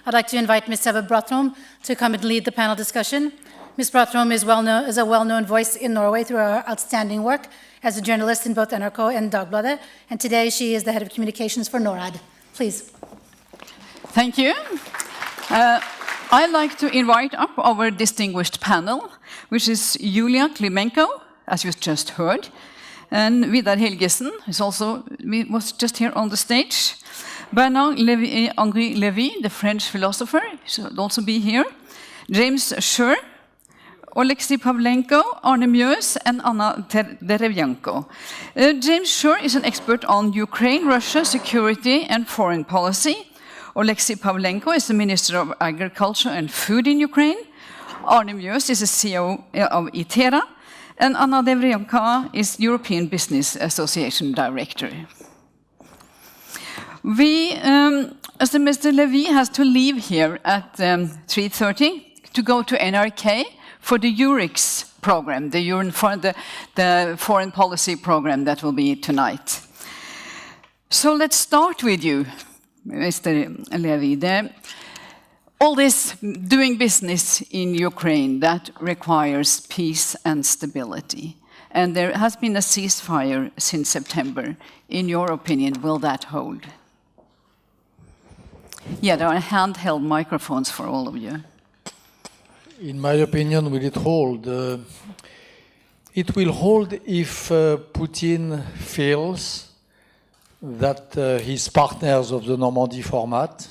I'd like to invite Ms. Bratholm to come and lead the panel discussion. Ms. Bratholm is a well-known voice in Norway through her outstanding work as a journalist in both NRK and Dagbladet, and today she is the head of communications for Norad. Please. Thank you. I'd like to invite up our distinguished panel, which is Yuliia, Klymenko, as you just heard, and Vidar Helgesen was just here on the stage. Bernard-Henri Lévy, the French philosopher, should also be here. James Sherr, Oleksiy Pavlenko, Arne Mjøs, and Derevyanko. James Sherr is an expert on Ukraine, Russia, security, and foreign policy. Oleksiy Pavlenko is the Minister of Agriculture and Food in Ukraine. Arne Mjøs is the CEO of ICT, and Derevyanko is European Business Association Director. Mr. Lévy has to leave here at 3:30 to go to NRK for the URICS program, the foreign policy program that will be tonight. So let's start with you, Mr. Lévy. All this doing business in Ukraine, that requires peace and stability. And there has been a ceasefire since September. In your opinion, will that hold? Yeah, there are handheld microphones for all of you. In my opinion, will it hold? It will hold if Putin feels that his partners of the Normandy format,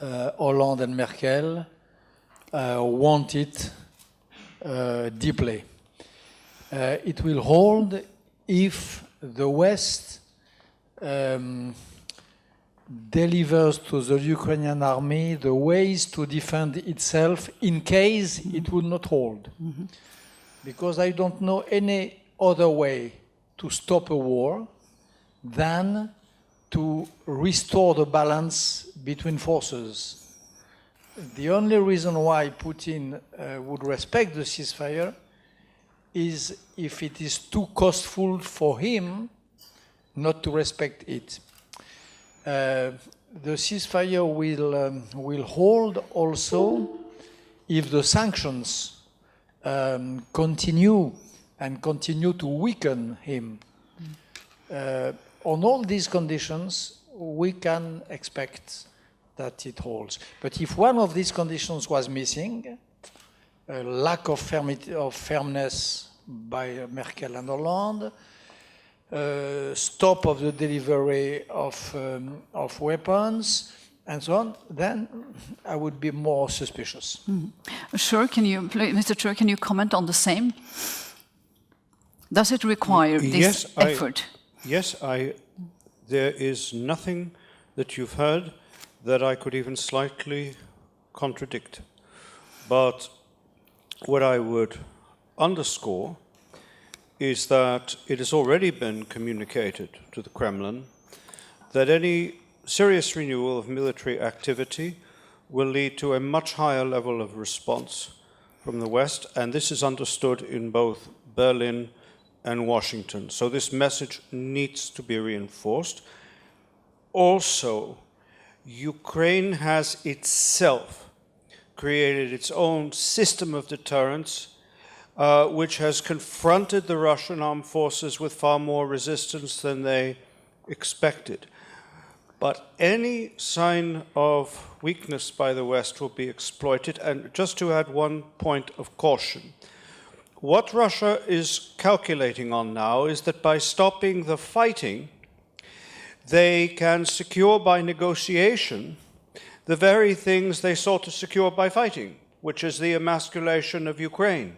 Hollande and Merkel, want it deeply. It will hold if the West delivers to the Ukrainian army the ways to defend itself in case it would not hold. Mm-hmm. Because I don't know any other way to stop a war than to restore the balance between forces. The only reason why Putin would respect the ceasefire is if it is too costful for him not to respect it. The ceasefire will hold also if the sanctions continue to weaken him. On all these conditions, we can expect that it holds. But if one of these conditions was missing, a lack of firmness by Merkel and Hollande, stop of the delivery of weapons, and so on, then I would be more suspicious. Mm-hmm. Mr. Sherr, can you comment on the same? Does it require this effort? Yes, there is nothing that you've heard that I could even slightly contradict. But what I would underscore is that it has already been communicated to the Kremlin that any serious renewal of military activity will lead to a much higher level of response from the West, and this is understood in both Berlin and Washington. So this message needs to be reinforced. Also, Ukraine has itself created its own system of deterrence, which has confronted the Russian armed forces with far more resistance than they expected. But any sign of weakness by the West will be exploited. And just to add one point of caution, what Russia is calculating on now is that by stopping the fighting, they can secure by negotiation the very things they sought to secure by fighting, which is the emasculation of Ukraine.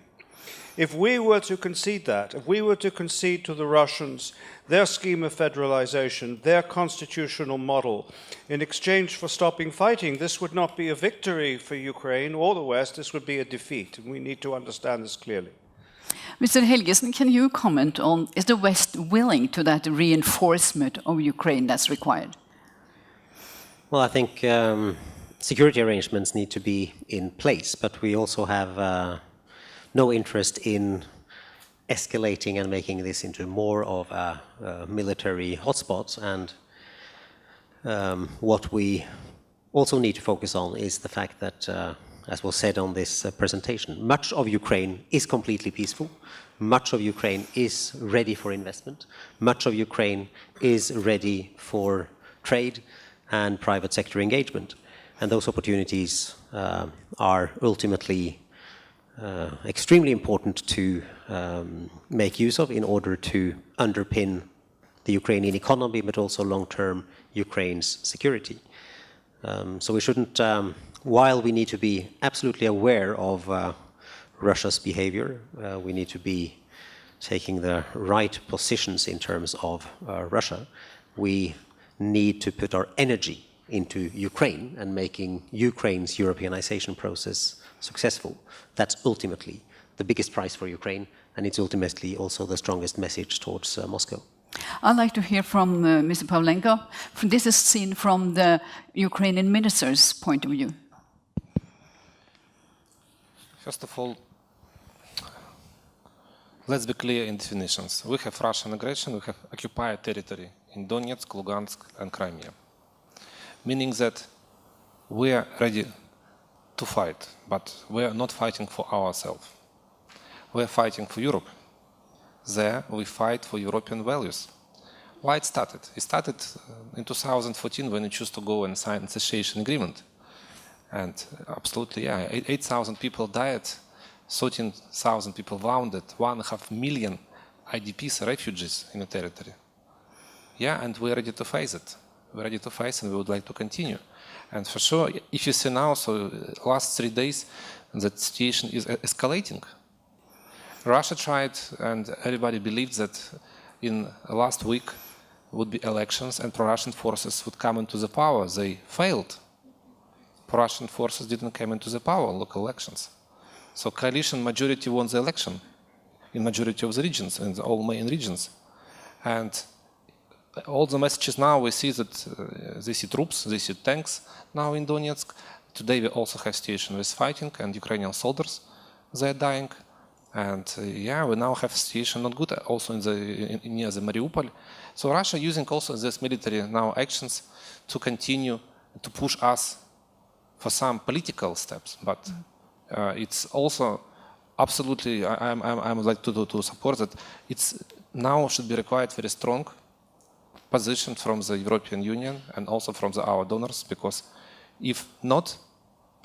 If we were to concede that, if we were to concede to the Russians their scheme of federalization, their constitutional model, in exchange for stopping fighting, this would not be a victory for Ukraine or the West, this would be a defeat. And we need to understand this clearly. Mr. Helgesen, can you comment on, is the West willing to that reinforcement of Ukraine that's required? Well, I think security arrangements need to be in place, but we also have no interest in escalating and making this into more of a military hotspot. And what we also need to focus on is the fact that, as was said on this presentation, much of Ukraine is completely peaceful. Much of Ukraine is ready for investment. Much of Ukraine is ready for trade and private sector engagement. And those opportunities are ultimately extremely important to make use of in order to underpin the Ukrainian economy, but also long-term Ukraine's security. So we shouldn't, while we need to be absolutely aware of Russia's behavior, we need to be taking the right positions in terms of Russia. We need to put our energy into Ukraine and making Ukraine's Europeanization process successful. That's ultimately the biggest prize for Ukraine, and it's ultimately also the strongest message towards Moscow. I'd like to hear from Mr. Pavlenko. This is seen from the Ukrainian minister's point of view. First of all, let's be clear in definitions. We have Russian aggression, we have occupied territory in Donetsk, Lugansk, and Crimea. Meaning that we are ready to fight, but we are not fighting for ourselves. We are fighting for Europe. There we fight for European values. Why it started? It started in 2014 when we chose to go and sign an association agreement. And absolutely, yeah, 8,000 people died, 13,000 people wounded, 1.5 million IDPs, refugees in the territory. Yeah, and we're ready to face it. We're ready to face, and we would like to continue. And for sure, if you see now, so last 3 days, the situation is escalating. Russia tried, and everybody believed that in last week would be elections and pro-Russian forces would come into the power. They failed. Pro-Russian forces didn't come into the power, local elections. So coalition majority won the election in majority of the regions, in all main regions. And all the messages now, we see that they see troops, they see tanks now in Donetsk. Today we also have situation with fighting and Ukrainian soldiers, they are dying. And yeah, we now have situation not good also near the Mariupol. So Russia using also this military now actions to continue to push us for some political steps, but it's also absolutely, I would like to support that. It's now should be required very strong position from the European Union and also from our donors, because if not,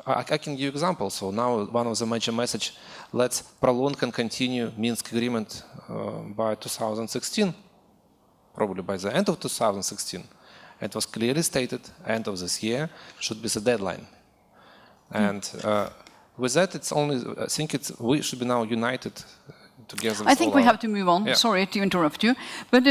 I can give you example. So now one of the major message, let's prolong and continue Minsk agreement by 2016, probably by the end of 2016. It was clearly stated, end of this year should be the deadline. And with that, it's only, I think we should be now united together. I think we have to move on. Yeah. Sorry to interrupt you. But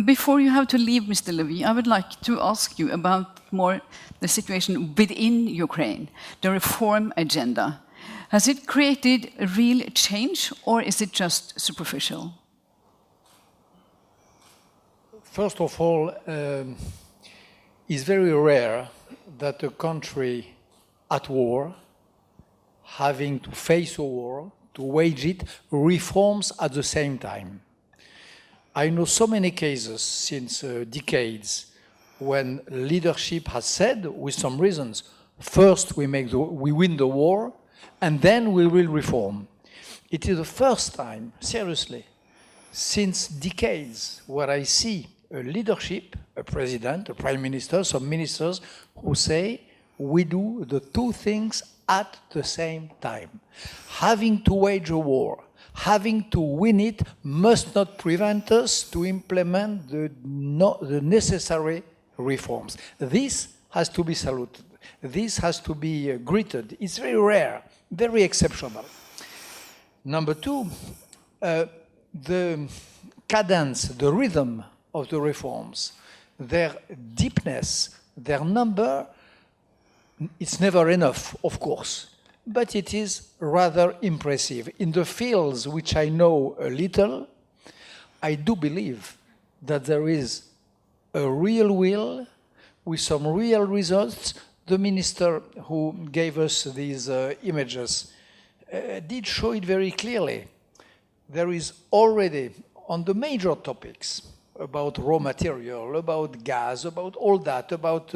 before you have to leave, Mr. Lévy, I would like to ask you about more the situation within Ukraine, the reform agenda. Has it created a real change, or is it just superficial? First of all, it's very rare that a country at war, having to face a war, to wage it, reforms at the same time. I know so many cases since decades when leadership has said, with some reasons, first we win the war, and then we will reform. It is the first time, seriously, since decades, where I see a leadership, a president, a prime minister, some ministers who say, we do the two things at the same time. Having to wage a war, having to win it, must not prevent us to implement the necessary reforms. This has to be saluted. This has to be greeted. It's very rare, very exceptional. Number two, the cadence, the rhythm of the reforms, their deepness, their number, it's never enough, of course, but it is rather impressive. In the fields which I know a little, I do believe that there is a real will with some real results. The minister who gave us these images did show it very clearly. There is already, on the major topics, about raw material, about gas, about all that, about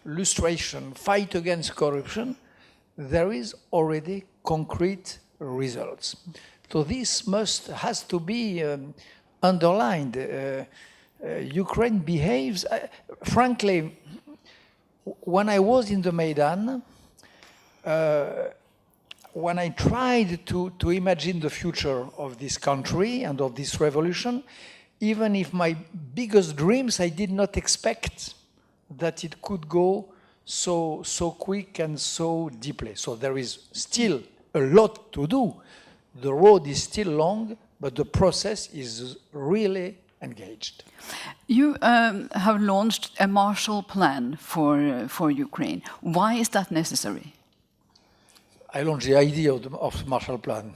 lustration, fight against corruption, there is already concrete results. So this has to be underlined. Ukraine behaves, frankly, when I was in the Maidan, when I tried to imagine the future of this country and of this revolution, even if my biggest dreams, I did not expect that it could go so quick and so deeply. So there is still a lot to do. The road is still long, but the process is really engaged. You have launched a Marshall Plan for Ukraine. Why is that necessary? I launched the idea of the Marshall Plan.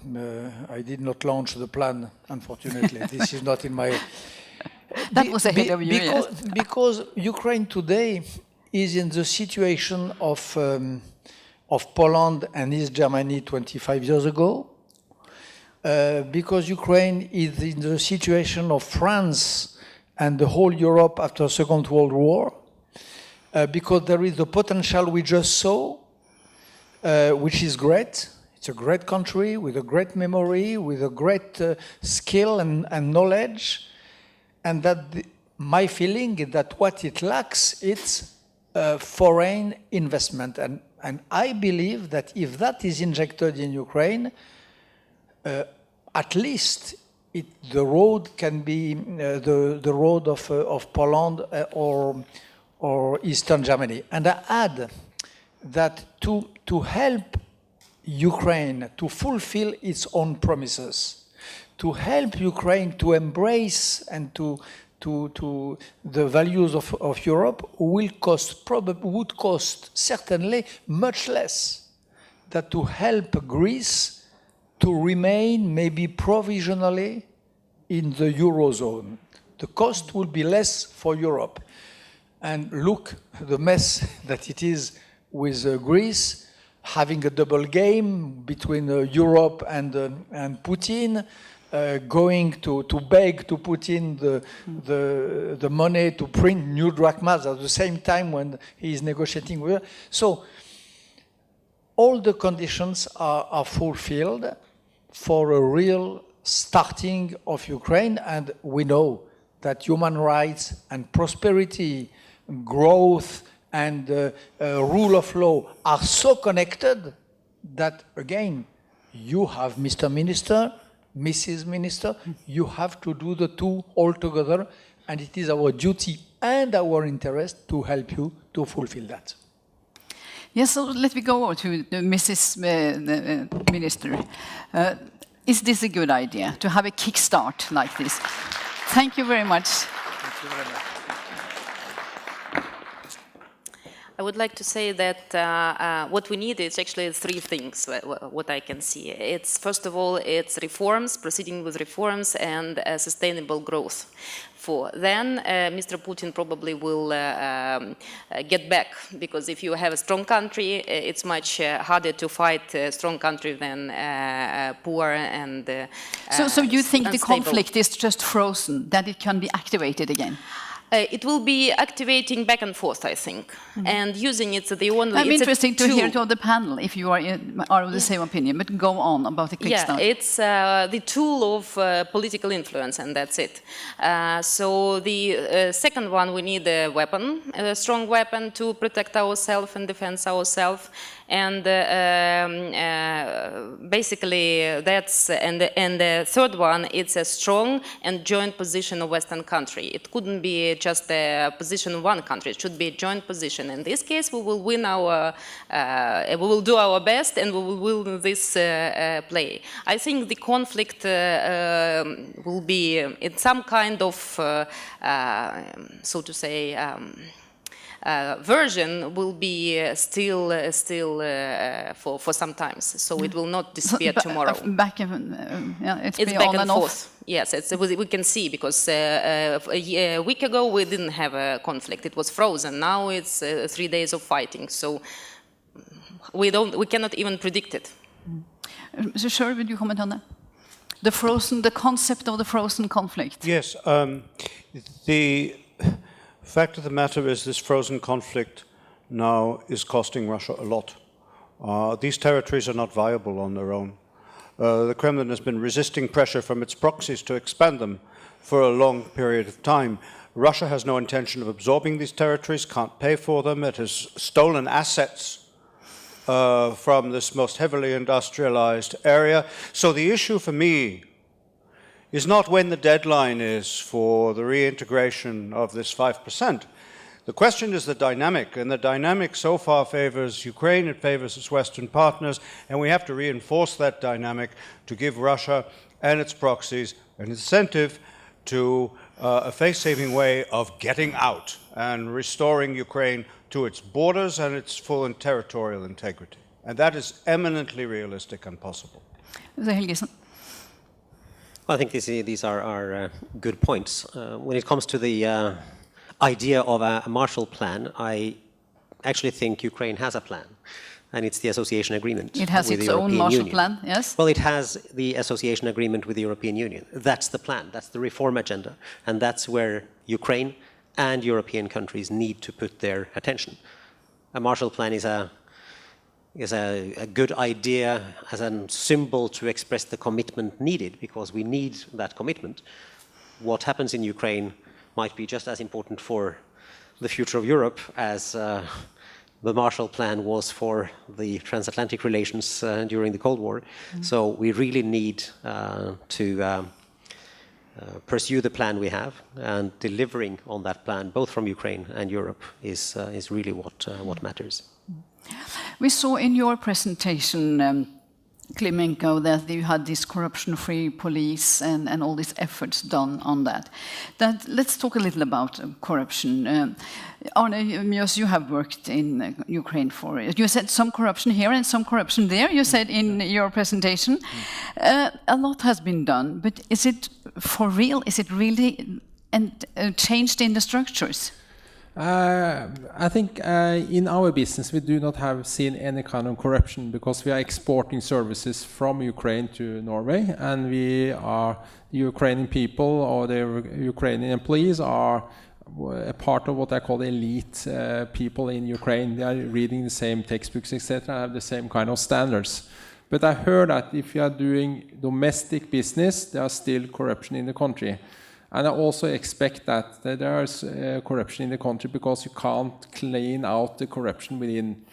I did not launch the plan, unfortunately. This is not in my... That was ahead of you, yes. Because Ukraine today is in the situation of Poland and East Germany 25 years ago. Because Ukraine is in the situation of France and the whole Europe after the Second World War. Because there is the potential we just saw, which is great. It's a great country with a great memory, with a great skill and knowledge. And that my feeling is that what it lacks, it's foreign investment. And I believe that if that is injected in Ukraine, at least the road can be the road of Poland or Eastern Germany. And I add that to help Ukraine to fulfill its own promises, to help Ukraine to embrace and to the values of Europe would cost certainly much less than to help Greece to remain maybe provisionally in the Eurozone. The cost will be less for Europe. And look, the mess that it is with Greece, having a double game between Europe and Putin, going to beg to Putin the money to print new drachmas at the same time when he is negotiating with her. So all the conditions are fulfilled for a real starting of Ukraine, and we know that human rights and prosperity, growth and rule of law are so connected that, again, you have Mr. Minister, Mrs. Minister, you have to do the two all together, and it is our duty and our interest to help you to fulfill that. Yes, so let me go over to Mrs. Minister. Is this a good idea, to have a kickstart like this? Thank you very much. Thank you very much. I would like to say that what we need is actually three things, what I can see. It's, first of all, it's reforms, proceeding with reforms, and sustainable growth. Then Mr. Putin probably will get back, because if you have a strong country, it's much harder to fight a strong country than poor and So you think unstable. The conflict is just frozen, that it can be activated again? It will be activating back and forth, I think, and using it the only. I'm interested to hear to the panel if you are of the same opinion. But go on about the kickstart. Yeah, it's the tool of political influence, and that's it. So the second one, we need a weapon, a strong weapon to protect ourselves and defend ourselves. And basically, that's and the third one, it's a strong and joint position of Western country. It couldn't be just a position of one country. It should be a joint position. In this case, we will win our, we will do our best, and we will win this play. I think the conflict will be in some kind of, so to say, version will be still for some time, so it will not disappear tomorrow. It's back and forth. Off. Yes, we can see, because a week ago we didn't have a conflict; it was frozen. Now it's 3 days of fighting, so we cannot even predict it. So Sherr, would you comment on that? The concept of the frozen conflict. Yes, The fact of the matter is this frozen conflict now is costing Russia a lot. These territories are not viable on their own. The Kremlin has been resisting pressure from its proxies to expand them for a long period of time. Russia has no intention of absorbing these territories, can't pay for them. It has stolen assets from this most heavily industrialized area. So the issue for me is not when the deadline is for the reintegration of this 5%. The question is the dynamic, and the dynamic so far favors Ukraine, it favors its Western partners, and we have to reinforce that dynamic to give Russia and its proxies an incentive to a face-saving way of getting out and restoring Ukraine to its borders and its full and territorial integrity. And that is eminently realistic and possible. Helgesen. Well, I think these are good points. When it comes to the idea of a Marshall Plan, I actually think Ukraine has a plan, and it's the association agreement. It has its own Marshall Plan, yes? Well, it has the association agreement with the European Union. That's the plan, that's the reform agenda, and that's where Ukraine and European countries need to put their attention. A Marshall Plan is a good idea as a symbol to express the commitment needed, because we need that commitment. What happens in Ukraine might be just as important for the future of Europe as the Marshall Plan was for the transatlantic relations during the Cold War. So we really need to pursue the plan we have, and delivering on that plan, both from Ukraine and Europe, is really what matters. We saw in your presentation, Klymenko, that you had this corruption-free police and all these efforts done on that. Let's talk a little about corruption. Arne, Mjøs, you have worked in Ukraine for it. You said some corruption here and some corruption there, you said in your presentation. A lot has been done, but is it for real? Is it really changed in the structures? I think in our business we do not have seen any kind of corruption, because we are exporting services from Ukraine to Norway, and we are the Ukrainian people or the Ukrainian employees are a part of what I call the elite people in Ukraine. They are reading the same textbooks, etc., have the same kind of standards. But I heard that if you are doing domestic business, there are still corruption in the country. And I also expect that there is corruption in the country, because you can't clean out the corruption within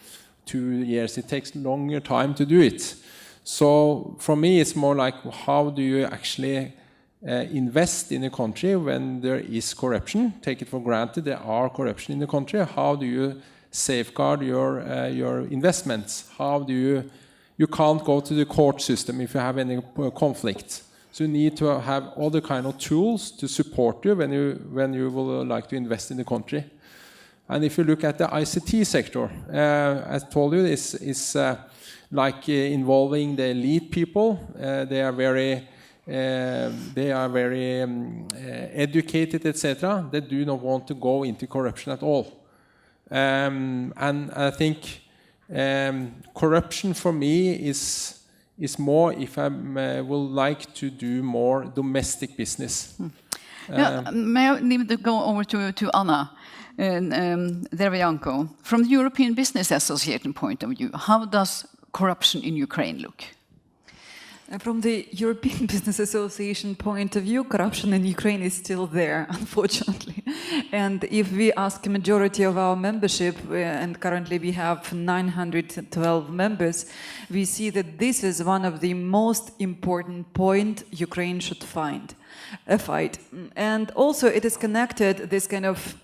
2 years. It takes longer time to do it. So for me, it's more like, how do you actually invest in a country when there is corruption? Take it for granted there are corruption in the country. How do you safeguard your investments? How do you can't go to the court system if you have any conflict. So you need to have other kind of tools to support you when you will like to invest in the country. And if you look at the ICT sector, as I told you, it's like involving the elite people. They are very educated, etc. They do not want to go into corruption at all. And I think corruption for me is more if I will like to do more domestic business. May I need to go over to Anna Derevyanko. From the European Business Association point of view, how does corruption in Ukraine look? From the European Business Association point of view, corruption in Ukraine is still there, unfortunately. And if we ask a majority of our membership, and currently we have 912 members, we see that this is one of the most important points Ukraine should fight. And also it is connected, this kind of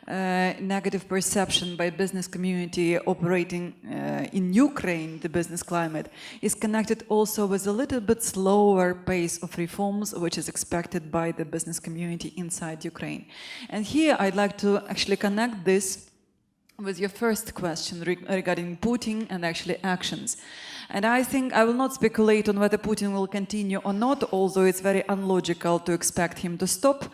negative perception by business community operating in Ukraine, the business climate, is connected also with a little bit slower pace of reforms which is expected by the business community inside Ukraine. And here I'd like to actually connect this with your first question regarding Putin and actually actions. And I think I will not speculate on whether Putin will continue or not, although it's very unlogical to expect him to stop.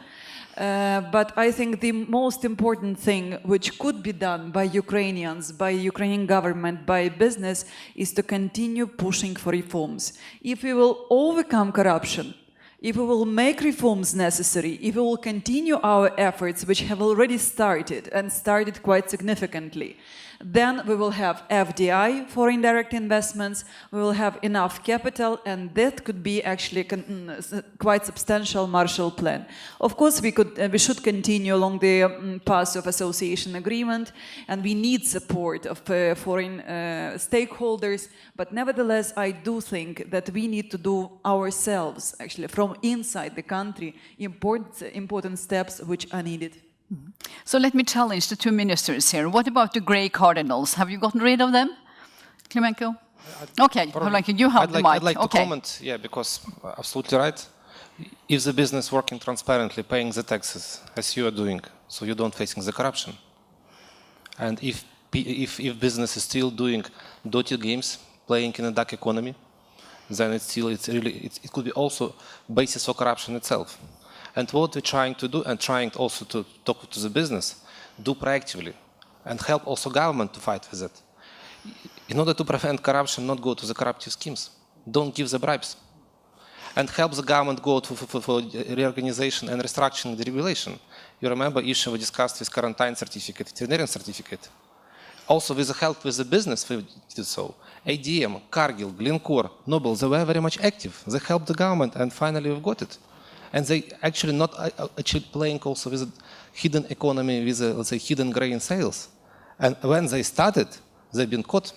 But I think the most important thing which could be done by Ukrainians, by Ukrainian government, by business, is to continue pushing for reforms. If we will overcome corruption, if we will make reforms necessary, if we will continue our efforts, which have already started and started quite significantly, then we will have FDI, foreign direct investments, we will have enough capital, and that could be actually quite substantial Marshall Plan. Of course, we should continue along the path of association agreement, and we need support of foreign stakeholders, but nevertheless, I do think that we need to do ourselves, actually, from inside the country, important steps which are needed. So let me challenge the two ministers here. What about the grey cardinals? Have you gotten rid of them? Klymenko? Okay, you have the mic. I'd like to comment, yeah, because absolutely right. If the business working transparently, paying the taxes, as you are doing, so you don't facing the corruption. And if business is still doing dirty games, playing in a dark economy, then it could be also basis for corruption itself. And what we're trying to do, and trying also to talk to the business, do proactively, and help also government to fight with it. In order to prevent corruption, not go to the corruptive schemes. Don't give the bribes. And help the government go for reorganization and restructuring the regulation. You remember issue we discussed with quarantine certificate, veterinarian certificate. Also with the help with the business, we did so. ADM, Cargill, Glencore, Noble, they were very much active. They helped the government, and finally we've got it. And they actually not actually playing also with a hidden economy, with a, let's say, hidden grain sales. And when they started, they've been caught.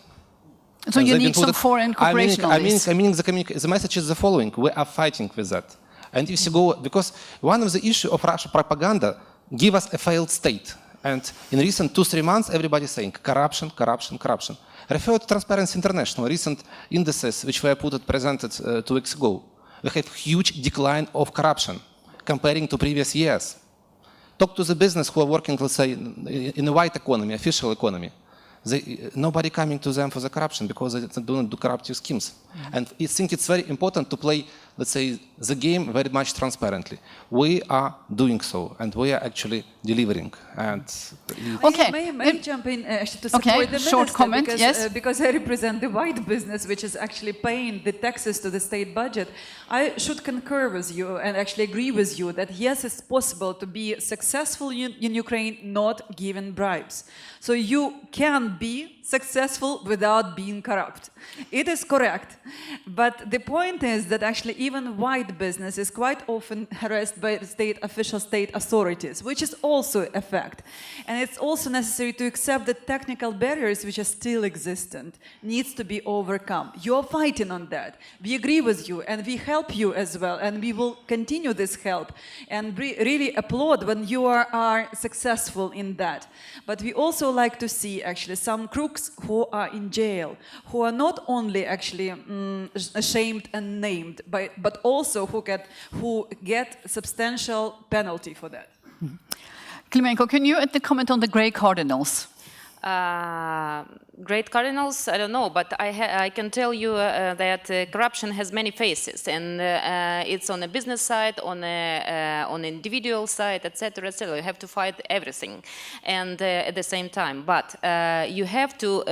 So you need some foreign cooperation on this. I mean, the message is the following: we are fighting with that. And if you go, because one of the issues of Russia propaganda, give us a failed state. And in recent 2-3 months, everybody's saying corruption, corruption, corruption. Refer to Transparency International recent indices, which were presented 2 weeks ago. We have huge decline of corruption comparing to previous years. Talk to the business who are working, let's say, in a white economy, official economy. Nobody coming to them for the corruption because they don't do corruptive schemes. And I think it's very important to play, let's say, the game very much transparently. We are doing so, and we are actually delivering. And may I jump in to support the short comment, because, yes. Because I represent the white business, which is actually paying the taxes to the state budget. I should concur with you and actually agree with you that yes, it's possible to be successful in Ukraine not giving bribes. So you can be successful without being corrupt. It is correct. But the point is that actually even white business is quite often harassed by state authorities, which is also a fact. And it's also necessary to accept that technical barriers which are still existent needs to be overcome. You're fighting on that. We agree with you and we help you as well, and we will continue this help and really applaud when you are successful in that. But we also like to see actually some crooks who are in jail, who are not only actually ashamed and named, but also who get substantial penalty for that. Klymenko, can you comment on the grey cardinals? Great cardinals, I don't know, but I can tell you that corruption has many faces, and it's on a business side, on an individual side, etc., etc. You have to fight everything, and at the same time. But you have to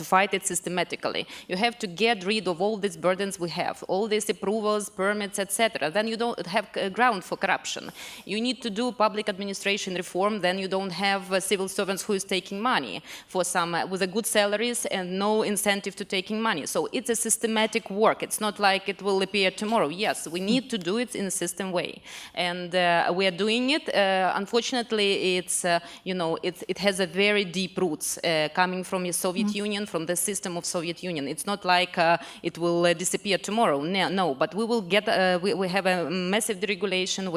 fight it systematically. You have to get rid of all these burdens we have, all these approvals, permits, etc. Then you don't have ground for corruption. You need to do public administration reform. Then you don't have civil servants who is taking money for some with a good salaries and no incentive to taking money. So it's a systematic work. It's not like it will appear tomorrow. Yes, we need to do it in a system way, and we are doing it. Unfortunately, it's it has a very deep roots coming from the Soviet Union, from the system of Soviet Union. It's not like it will disappear tomorrow. No, but we will get. We have a massive deregulation.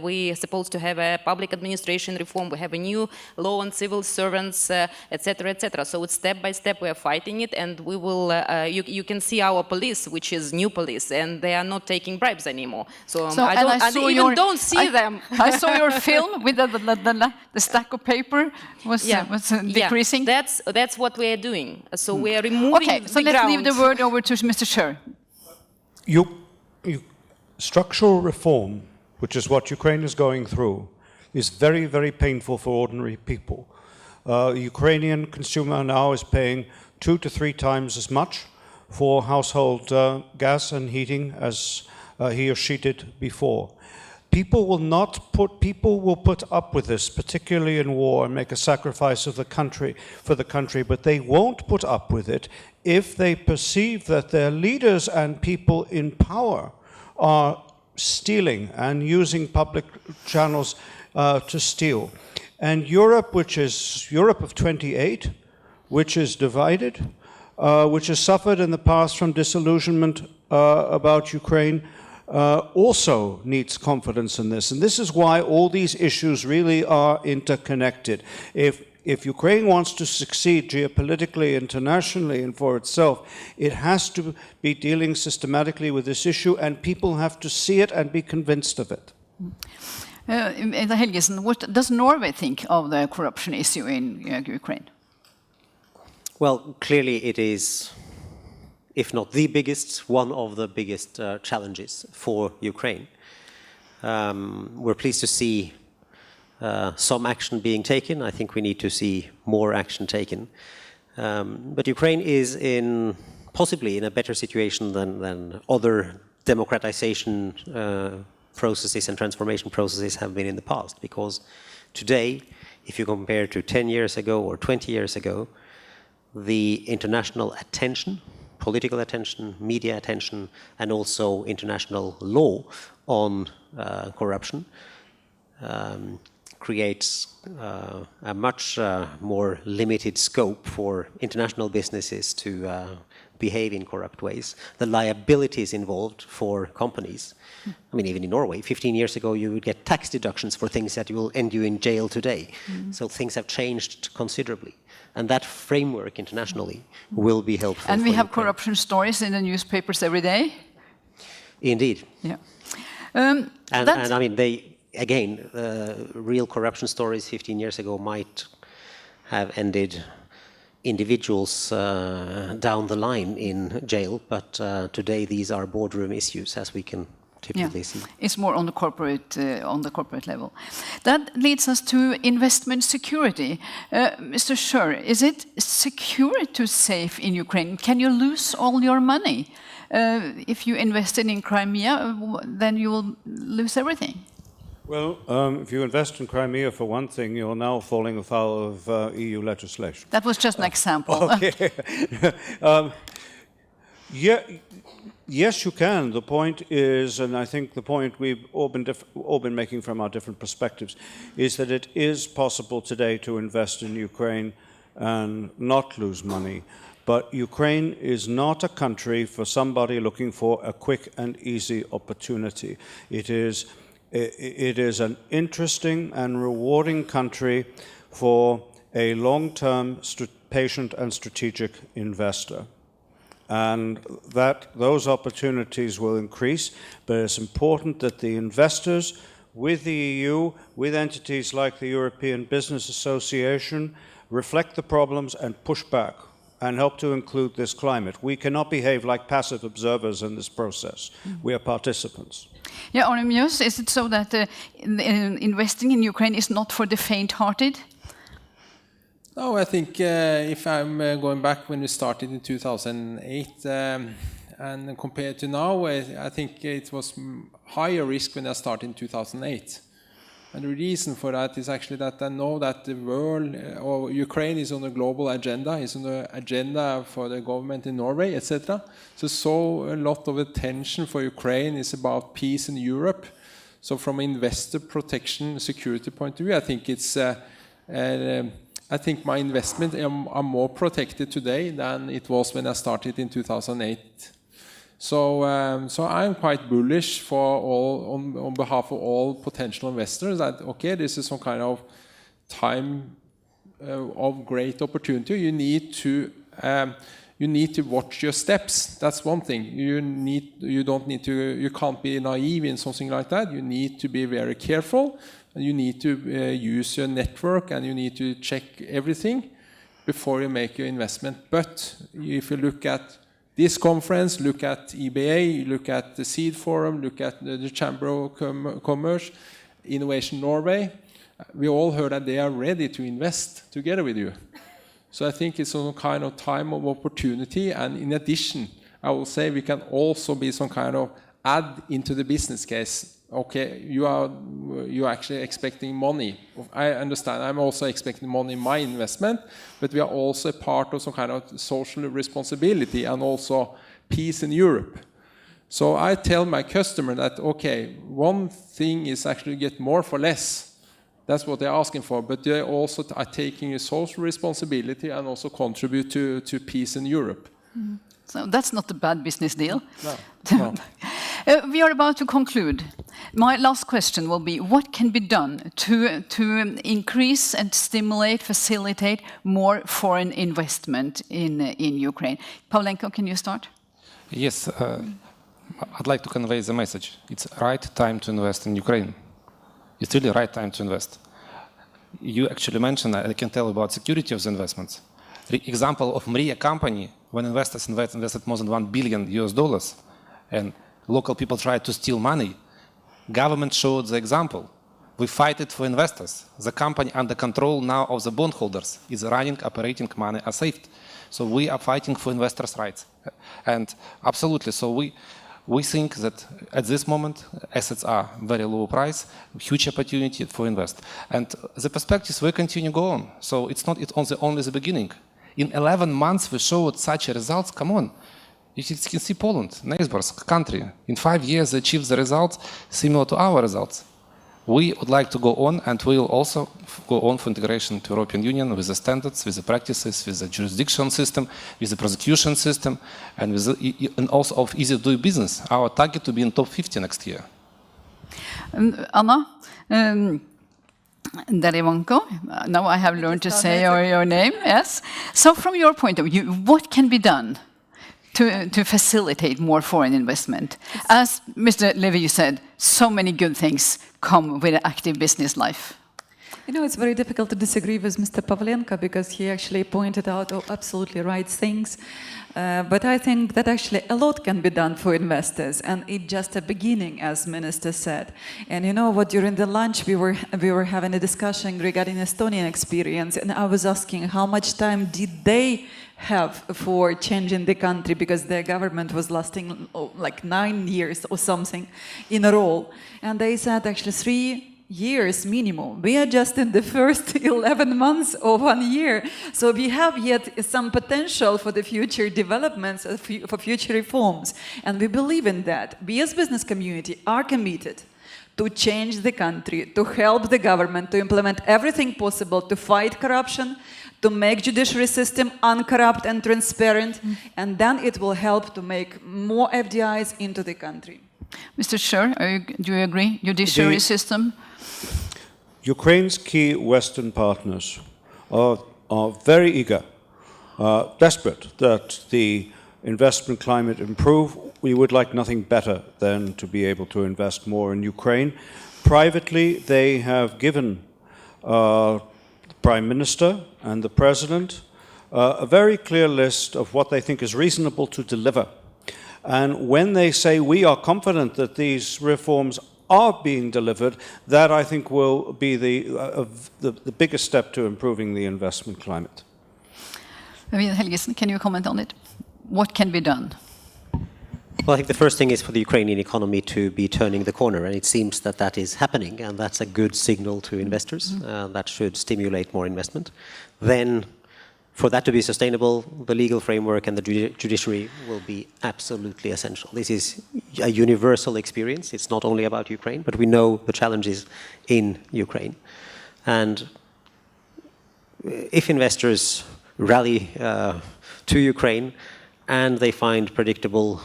We are supposed to have a public administration reform. We have a new law on civil servants, etc., etc. So it's step by step we are fighting it, and we will. You can see our police, which is new police, and they are not taking bribes anymore. So I don't see them. I saw your film with the stack of paper was decreasing. Yeah, that's what we are doing. So we are removing. Okay, so let's leave the word over to Mr. Sherr. Structural reform, which is what Ukraine is going through, is very, very painful for ordinary people. The Ukrainian consumer now is paying 2 to 3 times as much for household gas and heating as he or she did before. People will put up with this, particularly in war, and make a sacrifice of for the country, but they won't put up with it if they perceive that their leaders and people in power are stealing and using public channels to steal. And Europe, which is Europe of 28, which is divided, which has suffered in the past from disillusionment about Ukraine, also needs confidence in this. And this is why all these issues really are interconnected. If Ukraine wants to succeed geopolitically, internationally, and for itself, it has to be dealing systematically with this issue, and people have to see it and be convinced of it. Helgesen, what does Norway think of the corruption issue in Ukraine? Well, clearly it is, if not the biggest, one of the biggest challenges for Ukraine. We're pleased to see some action being taken. I think we need to see more action taken. But Ukraine is possibly in a better situation than other democratization processes and transformation processes have been in the past. Because today, if you compare to 10 years ago or 20 years ago, the international attention, political attention, media attention, and also international law on corruption creates a much more limited scope for international businesses to behave in corrupt ways. The liabilities involved for companies, I mean, even in Norway, 15 years ago, you would get tax deductions for things that will end you in jail today. So things have changed considerably. And that framework internationally will be helpful. And we have corruption stories in the newspapers every day. Indeed. Yeah. And I mean, real corruption stories 15 years ago might have ended individuals down the line in jail, but today these are boardroom issues, as we can typically see. It's more on the corporate level. That leads us to investment security. Mr. Sherr, is it secure to save in Ukraine? Can you lose all your money? If you invested in Crimea, then you will lose everything. Well, if you invest in Crimea, for one thing, you're now falling afoul of EU legislation. That was just an example. Okay. Yes, you can. The point is, and I think the point we've all been making from our different perspectives, is that it is possible today to invest in Ukraine and not lose money. But Ukraine is not a country for somebody looking for a quick and easy opportunity. It is an interesting and rewarding country for a long-term, patient and strategic investor. And those opportunities will increase, but it's important that the investors with the EU, with entities like the European Business Association, reflect the problems and push back and help to include this climate. We cannot behave like passive observers in this process. We are participants. Yeah, Arne Mjøs, is it so that investing in Ukraine is not for the faint-hearted? No, I think if I'm going back when we started in 2008 and compared to now, I think it was higher risk when I started in 2008. And the reason for that is actually that I know that the world, or Ukraine is on a global agenda, is on the agenda for the government in Norway, etc. So a lot of attention for Ukraine is about peace in Europe. So from an investor protection security point of view, I think it's I think my investment are more protected today than it was when I started in 2008. So I'm quite bullish for on behalf of all potential investors that okay, this is some kind of time of great opportunity. You need to watch your steps. That's one thing. You can't be naive in something like that. You need to be very careful. And you need to use your network and you need to check everything before you make your investment. But if you look at this conference, look at EBA, look at the Seed Forum, look at the Chamber of Commerce, Innovation Norway, we all heard that they are ready to invest together with you. So I think it's some kind of time of opportunity, and in addition, I will say we can also be some kind of add into the business case. Okay, you're actually expecting money. I understand. I'm also expecting money in my investment, but we are also a part of some kind of social responsibility and also peace in Europe. So I tell my customer that, okay, one thing is actually get more for less. That's what they're asking for, but they also are taking a social responsibility and also contribute to peace in Europe. Mm. So that's not a bad business deal. No. We are about to conclude. My last question will be, what can be done to increase and stimulate, facilitate more foreign investment in Ukraine? Pavlenko, can you start? Yes, I'd like to convey the message. It's right time to invest in Ukraine. It's really right time to invest. You actually mentioned, I can tell about security of the investments. The example of Mjøs company, when investors invested more than $1 billion, and local people tried to steal money, government showed the example. We fight it for investors. The company under control now of the bondholders is running, operating, money are saved. So we are fighting for investors' rights. And absolutely, so we think that at this moment, assets are very low price, huge opportunity for invest. And the perspectives will continue go on. So it's not only the beginning. In 11 months, we showed such results. Come on. You can see Poland, neighbors, country. In 5 years, they achieved the results similar to our results. We would like to go on, and we will also go on for integration to European Union with the standards, with the practices, with the jurisdiction system, with the prosecution system, and and also of easy to do business. Our target to be in top 50 next year. Anna, Derevyanko, now I have learned to say your name, yes. So from your point of view, what can be done to facilitate more foreign investment? As Mr. Lévy said, so many good things come with an active business life. You know, it's very difficult to disagree with Mr. Pavlenko because he actually pointed out absolutely right things. But I think that actually a lot can be done for investors, and it's just a beginning, as Minister said. And you know what? During the lunch, we were having a discussion regarding Estonian experience, and I was asking how much time did they have for changing the country, because their government was lasting like 9 years or something in a row, and they said actually 3 years minimum. We are just in the first 11 months of 1 year. So we have yet some potential for the future developments, for future reforms. And we believe in that. We as business community are committed to change the country, to help the government, to implement everything possible, to fight corruption, to make judiciary system uncorrupt and transparent, and then it will help to make more FDIs into the country. Mr. Sherr, do you agree? Judiciary system? Ukraine's key Western partners are very eager, desperate that the investment climate improve. We would like nothing better than to be able to invest more in Ukraine. Privately, they have given the Prime Minister and the President a very clear list of what they think is reasonable to deliver. And when they say we are confident that these reforms are being delivered, that I think will be the biggest step to improving the investment climate. Helgesen, can you comment on it? What can be done? Well, I think the first thing is for the Ukrainian economy to be turning the corner, and it seems that that is happening, and that's a good signal to investors. That should stimulate more investment. Then, for that to be sustainable, the legal framework and the judiciary will be absolutely essential. This is a universal experience. It's not only about Ukraine, but we know the challenges in Ukraine. And if investors rally to Ukraine and they find predictable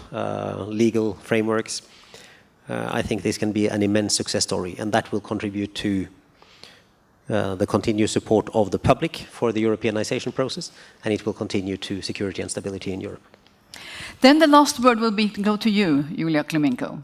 legal frameworks, I think this can be an immense success story, and that will contribute to the continued support of the public for the Europeanization process, and it will continue to security and stability in Europe. Then the last word will go to you, Yuliia Klymenko.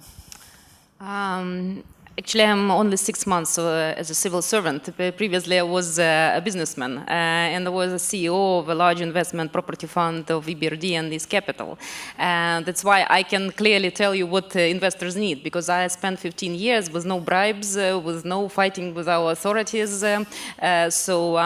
Actually, I'm only 6 months as a civil servant. Previously, I was a businessman, and I was a CEO of a large investment property fund of EBRD and East Capital. And that's why I can clearly tell you what investors need, because I spent 15 years with no bribes, with no fighting with our authorities. So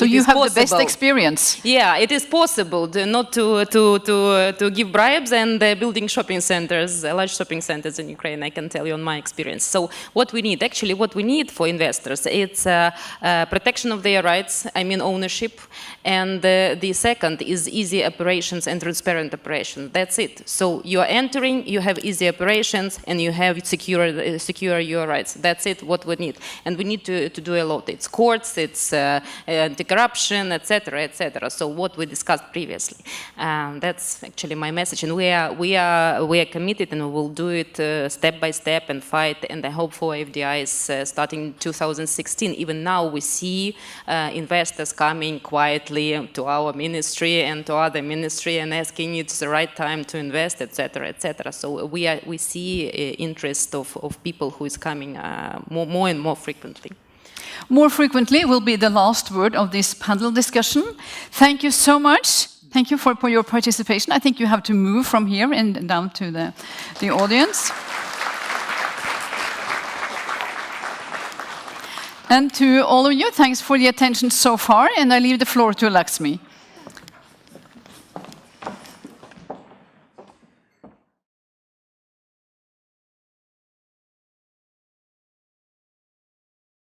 you have the best experience. Yeah, it is possible not to give bribes and building shopping centers, large shopping centers in Ukraine, I can tell you on my experience. So what we need for investors, it's protection of their rights, I mean ownership, and the second is easy operations and transparent operations. That's it. So you're entering, you have easy operations, and you have secure your rights. That's it, what we need. And we need to do a lot. It's courts, it's anti-corruption, etc., etc. So what we discussed previously. That's actually my message. And we are committed, and we will do it step by step and fight. And I hope for FDIs starting 2016. Even now we see investors coming quietly to our ministry and to other ministry and asking it's the right time to invest, etc., etc. So we see interest of people who is coming more and more frequently. More frequently will be the last word of this panel discussion. Thank you so much. Thank you for your participation. I think you have to move from here and down to the audience. And to all of you, thanks for the attention so far, and I leave the floor to Oleksiy.